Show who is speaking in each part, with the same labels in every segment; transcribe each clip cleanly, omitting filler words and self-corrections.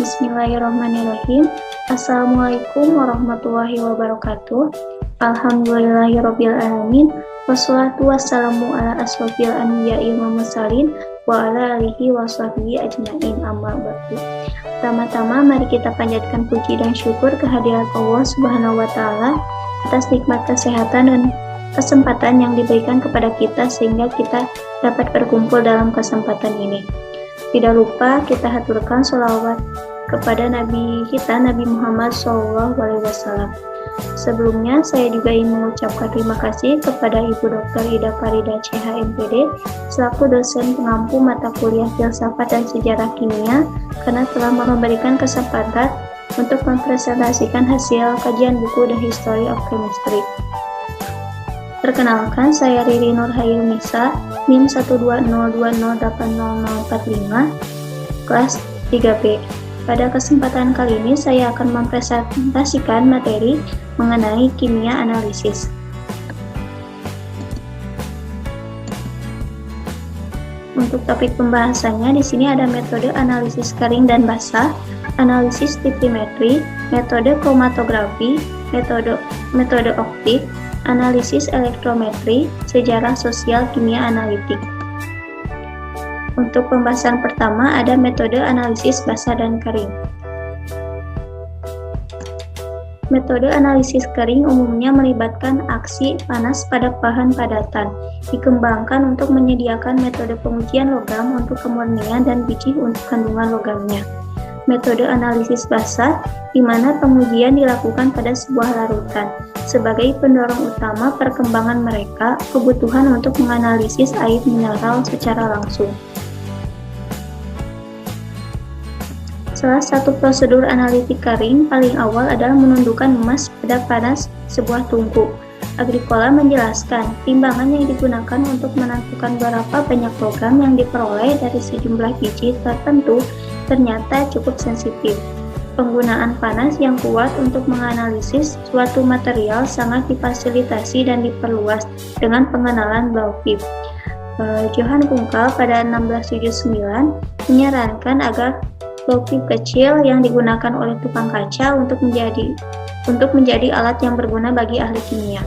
Speaker 1: Bismillahirrahmanirrahim. Assalamualaikum warahmatullahi wabarakatuh. Alhamdulillahirabbil alamin. Wassalatu wassalamu ala asrofil anbiya'i wal mursalin wa ala alihi wa sahbihi ajmain, amma ba'du. Pertama-tama mari kita panjatkan puji dan syukur kehadirat Allah Subhanahu wa taala atas nikmat kesehatan dan kesempatan yang diberikan kepada kita sehingga kita dapat berkumpul dalam kesempatan ini. Tidak lupa kita haturkan sholawat kepada Nabi kita, Nabi Muhammad SAW. Sebelumnya, saya juga ingin mengucapkan terima kasih kepada Ibu Dr. Ida Farida CH.MPD selaku dosen pengampu mata kuliah Filsafat dan Sejarah Kimia karena telah memberikan kesempatan untuk mempresentasikan hasil kajian buku The History of Chemistry. Perkenalkan, saya Riri Nurhayunisa, NIM 12020800045, kelas 3B. Pada kesempatan kali ini saya akan mempresentasikan materi mengenai kimia analisis. Untuk topik pembahasannya di sini ada metode analisis kering dan basah, analisis titrimetri, metode kromatografi, metode optik, analisis elektrometri, sejarah sosial kimia analitik. Untuk pembahasan pertama ada metode analisis basah dan kering. Metode analisis kering umumnya melibatkan aksi panas pada bahan padatan. Dikembangkan untuk menyediakan metode pengujian logam untuk kemurnian dan biji untuk kandungan logamnya. Metode analisis basah, di mana pengujian dilakukan pada sebuah larutan. Sebagai pendorong utama perkembangan mereka, kebutuhan untuk menganalisis air mineral secara langsung. Salah satu prosedur analitik kering paling awal adalah menundukkan emas pada panas sebuah tungku. Agricola menjelaskan, timbangan yang digunakan untuk menentukan berapa banyak logam yang diperoleh dari sejumlah biji tertentu ternyata cukup sensitif. Penggunaan panas yang kuat untuk menganalisis suatu material sangat difasilitasi dan diperluas dengan pengenalan Blauvin. Johann Kunkel pada 1679 menyarankan agar Blauvin kecil yang digunakan oleh tukang kaca untuk menjadi alat yang berguna bagi ahli kimia.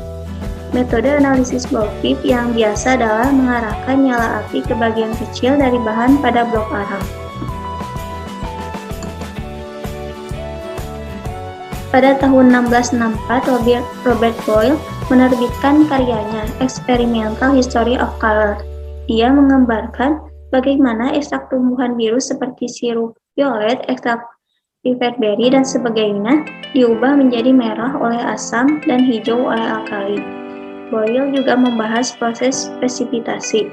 Speaker 1: Metode analisis Blauvin yang biasa adalah mengarahkan nyala api ke bagian kecil dari bahan pada blok arang. Pada tahun 1664, Robert Boyle menerbitkan karyanya Experimental History of Color. Dia menggambarkan bagaimana ekstrak tumbuhan biru seperti sirup violet, ekstrak piperberry, dan sebagainya diubah menjadi merah oleh asam dan hijau oleh alkali. Boyle juga membahas proses presipitasi.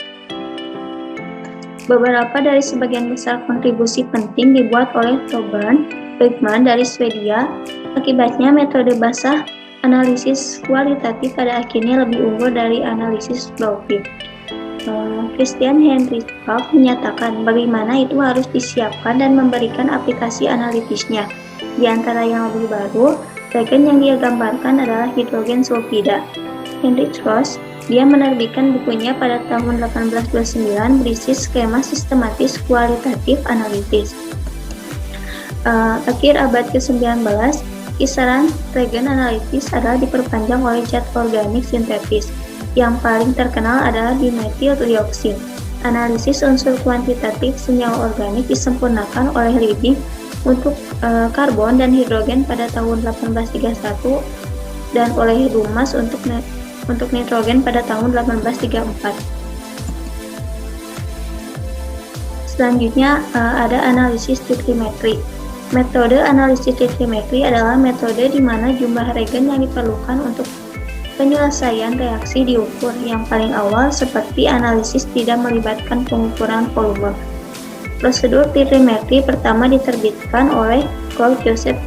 Speaker 1: Beberapa dari sebagian besar kontribusi penting dibuat oleh Torbjörn Bergman dari Swedia. Akibatnya metode basah analisis kualitatif pada akhirnya lebih unggul dari analisis Blauvin. Christian Heinrich Wolff menyatakan bagaimana itu harus disiapkan dan memberikan aplikasi analitisnya. Di antara yang lebih baru, regen yang dia gambarkan adalah hidrogen sulfida. Heinrich Ross, dia menerbitkan bukunya pada tahun 1829 berisi skema sistematis kualitatif analitis. Akhir abad ke-19, kisaran regen analitis adalah diperpanjang oleh zat organik sintetis. Yang paling terkenal adalah dimetil-trioksin. Analisis unsur kuantitatif senyawa organik disempurnakan oleh Liebig untuk karbon dan hidrogen pada tahun 1831 dan oleh Dumas untuk nitrogen pada tahun 1834. Selanjutnya ada analisis titrimetri. Metode analisis titrimetri adalah metode di mana jumlah regen yang diperlukan untuk penyelesaian reaksi diukur. Yang paling awal seperti analisis tidak melibatkan pengukuran volume. Prosedur titrimetri pertama diterbitkan oleh Claude Joseph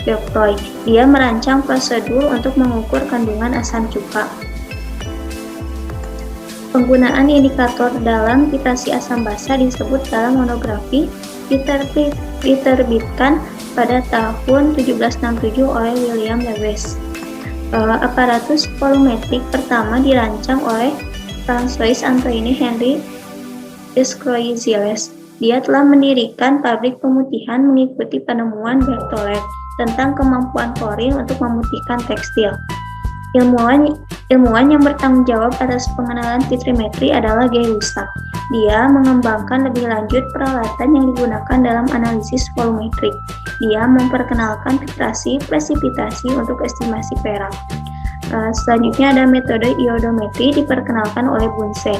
Speaker 1: Geoffroy. Dia merancang prosedur untuk mengukur kandungan asam cuka. Penggunaan indikator dalam titrasi asam basa disebut dalam monografi diterbitkan pada tahun 1767 oleh William Lewis. Aparatus volumetrik pertama dirancang oleh François Antoine Henri Descroix-Gilles. Dia telah mendirikan pabrik pemutihan mengikuti penemuan Berthollet tentang kemampuan klorin untuk memutihkan tekstil. Ilmuwan yang bertanggung jawab atas pengenalan vitrimetri adalah Gay-Lussac. Dia mengembangkan lebih lanjut peralatan yang digunakan dalam analisis volumetrik. Dia memperkenalkan filtrasi presipitasi untuk estimasi perak. Selanjutnya ada metode iodometri diperkenalkan oleh Bunsen.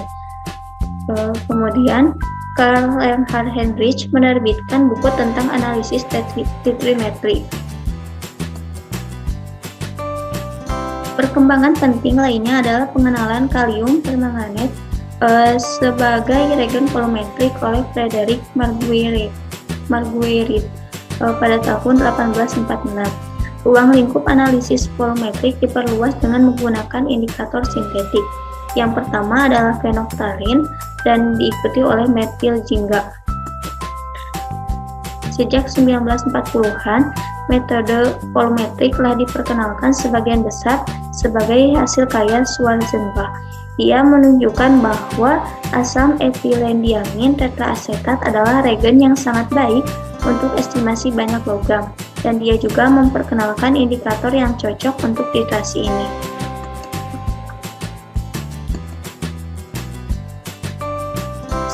Speaker 1: Kemudian Karl Leonhard Heinrich menerbitkan buku tentang analisis vitrimetri. Perkembangan penting lainnya adalah pengenalan kalium permanganat sebagai regen volumetrik oleh Frederick Marguerite pada tahun 1846. Ruang lingkup analisis volumetrik diperluas dengan menggunakan indikator sintetik. Yang pertama adalah fenolphthalein dan diikuti oleh metil jingga. Sejak 1940-an, metode volumetrik telah diperkenalkan sebagian besar sebagai hasil karya Schwarzenbach. Dia menunjukkan bahwa asam etilendiamin tetraasetat adalah regen yang sangat baik untuk estimasi banyak logam, dan dia juga memperkenalkan indikator yang cocok untuk titrasi ini.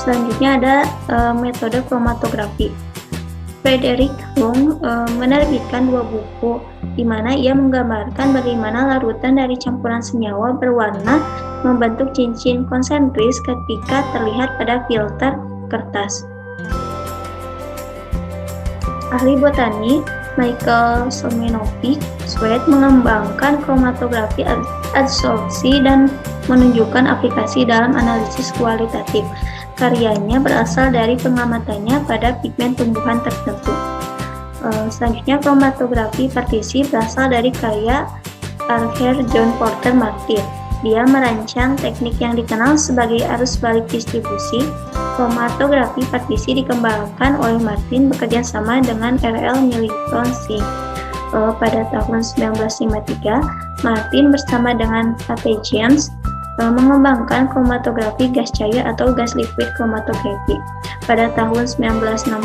Speaker 1: Selanjutnya ada metode kromatografi. Frederick Hung menerbitkan 2 buku di mana ia menggambarkan bagaimana larutan dari campuran senyawa berwarna membentuk cincin konsentris ketika terlihat pada filter kertas. Ahli botani Michael Somenovic Sweat mengembangkan kromatografi adsorpsi dan menunjukkan aplikasi dalam analisis kualitatif. Karyanya berasal dari pengamatannya pada pigmen tumbuhan tertentu. Selanjutnya, kromatografi partisi berasal dari karya Arthur John Porter Martin. Dia merancang teknik yang dikenal sebagai arus balik distribusi. Kromatografi partisi dikembangkan oleh Martin bekerja sama dengan R.L. Millington Synge. Pada tahun 1953, Martin bersama dengan K.T. James mengembangkan kromatografi gas cair atau gas liquid chromatography. Pada tahun 1960,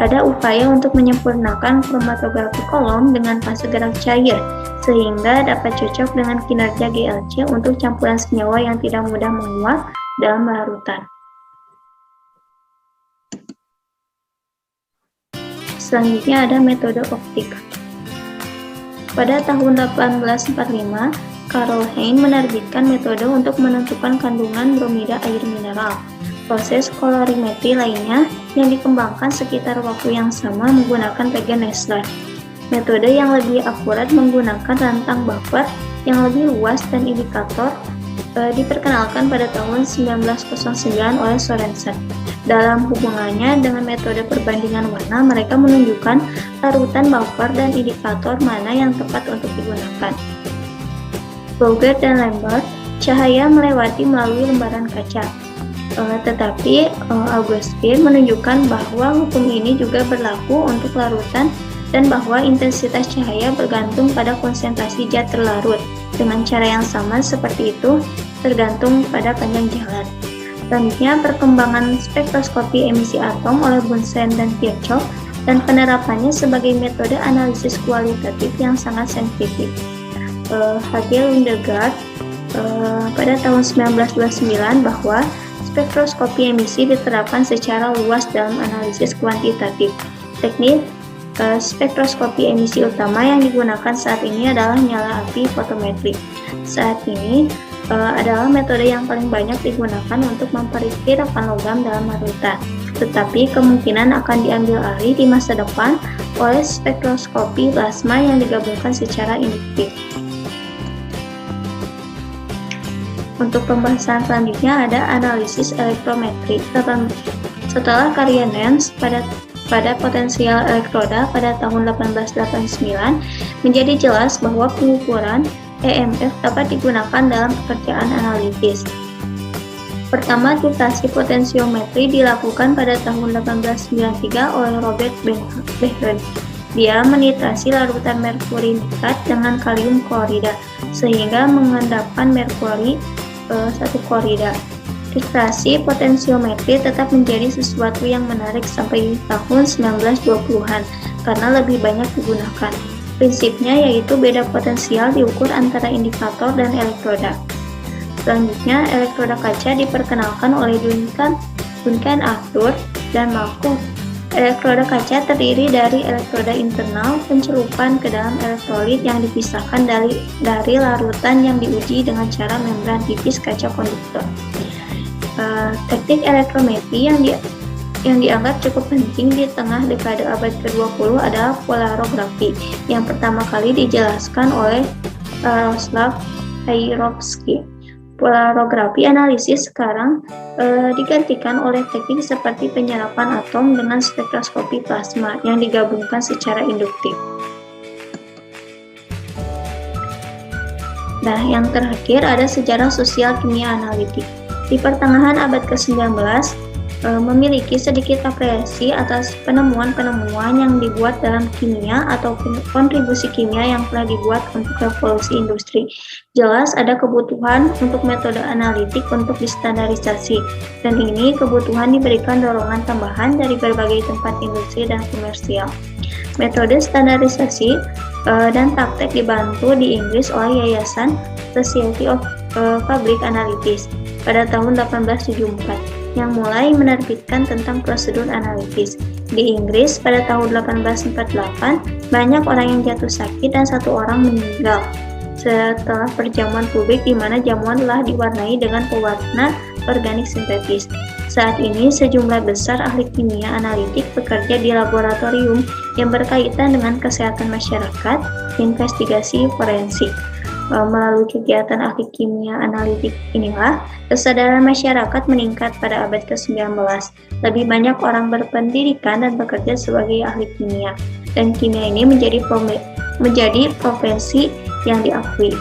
Speaker 1: ada upaya untuk menyempurnakan kromatografi kolom dengan fase gerak cair, sehingga dapat cocok dengan kinerja GLC untuk campuran senyawa yang tidak mudah menguap dalam larutan. Selanjutnya ada metode optik. Pada tahun 1845, Karl Hein menerbitkan metode untuk menentukan kandungan bromida air mineral. Proses kolorimetri lainnya yang dikembangkan sekitar waktu yang sama menggunakan regen Nessler. Metode yang lebih akurat menggunakan rantang buffer yang lebih luas dan indikator diperkenalkan pada tahun 1909 oleh Sorensen. Dalam hubungannya dengan metode perbandingan warna, mereka menunjukkan larutan buffer dan indikator mana yang tepat untuk digunakan. Boger dan Lambert, cahaya melewati melalui lembaran kaca. Tetapi Augustin menunjukkan bahwa hukum ini juga berlaku untuk larutan dan bahwa intensitas cahaya bergantung pada konsentrasi zat terlarut. Dengan cara yang sama seperti itu, tergantung pada panjang jalan. Selanjutnya, perkembangan spektroskopi emisi atom oleh Bunsen dan Kirchhoff dan penerapannya sebagai metode analisis kualitatif yang sangat sensitif. H.G. Lundgaard pada tahun 1929 bahwa spektroskopi emisi diterapkan secara luas dalam analisis kuantitatif. Teknik spektroskopi emisi utama yang digunakan saat ini adalah nyala api fotometrik. Saat ini adalah metode yang paling banyak digunakan untuk memperkirakan logam dalam larutan, tetapi kemungkinan akan diambil alih di masa depan oleh spektroskopi plasma yang digabungkan secara induktif. Untuk pembahasan selanjutnya ada analisis elektrometri. Setelah karya Nernst pada potensial elektroda pada tahun 1889, menjadi jelas bahwa pengukuran EMF dapat digunakan dalam pekerjaan analitis. Pertama, titrasi potensiometri dilakukan pada tahun 1893 oleh Robert Behrend. Dia menitrasi larutan merkuri nitrat dengan kalium klorida sehingga mengendapkan merkuri 1 klorida. Filtrasi potensiometri tetap menjadi sesuatu yang menarik sampai tahun 1920-an karena lebih banyak digunakan. Prinsipnya yaitu beda potensial diukur antara indikator dan elektroda. Selanjutnya, elektroda kaca diperkenalkan oleh Duncan Arthur dan Markov. Elektroda kaca terdiri dari elektroda internal pencelupan ke dalam elektrolit yang dipisahkan dari larutan yang diuji dengan cara membran tipis kaca konduktor. Teknik elektrometri yang dianggap cukup penting di tengah dekade abad ke-20 adalah polarografi, yang pertama kali dijelaskan oleh Jaroslav Hairovsky. Polarografi analisis sekarang digantikan oleh teknik seperti penyerapan atom dengan spektroskopi plasma yang digabungkan secara induktif. Nah, yang terakhir ada sejarah sosial kimia analitik. Di pertengahan abad ke-19, memiliki sedikit apresiasi atas penemuan-penemuan yang dibuat dalam kimia atau kontribusi kimia yang telah dibuat untuk revolusi industri. Jelas ada kebutuhan untuk metode analitik untuk distandarisasi, dan ini kebutuhan diberikan dorongan tambahan dari berbagai tempat industri dan komersial. Metode standarisasi dan praktek dibantu di Inggris oleh Yayasan Society of Public Analytics pada tahun 1874 yang mulai menerbitkan tentang prosedur analitis. Di Inggris pada tahun 1848 banyak orang yang jatuh sakit dan 1 orang meninggal setelah perjamuan publik di mana jamuan telah diwarnai dengan pewarna organik sintetis. Saat ini sejumlah besar ahli kimia analitik bekerja di laboratorium yang berkaitan dengan kesehatan masyarakat, investigasi forensik. Melalui kegiatan ahli kimia analitik inilah, kesadaran masyarakat meningkat pada abad ke-19. Lebih banyak orang berpendidikan dan bekerja sebagai ahli kimia, dan kimia ini menjadi profesi yang diakui.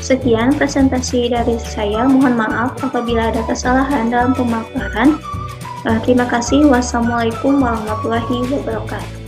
Speaker 1: Sekian presentasi dari saya, mohon maaf apabila ada kesalahan dalam pemaparan. Terima kasih. Wassalamualaikum warahmatullahi wabarakatuh.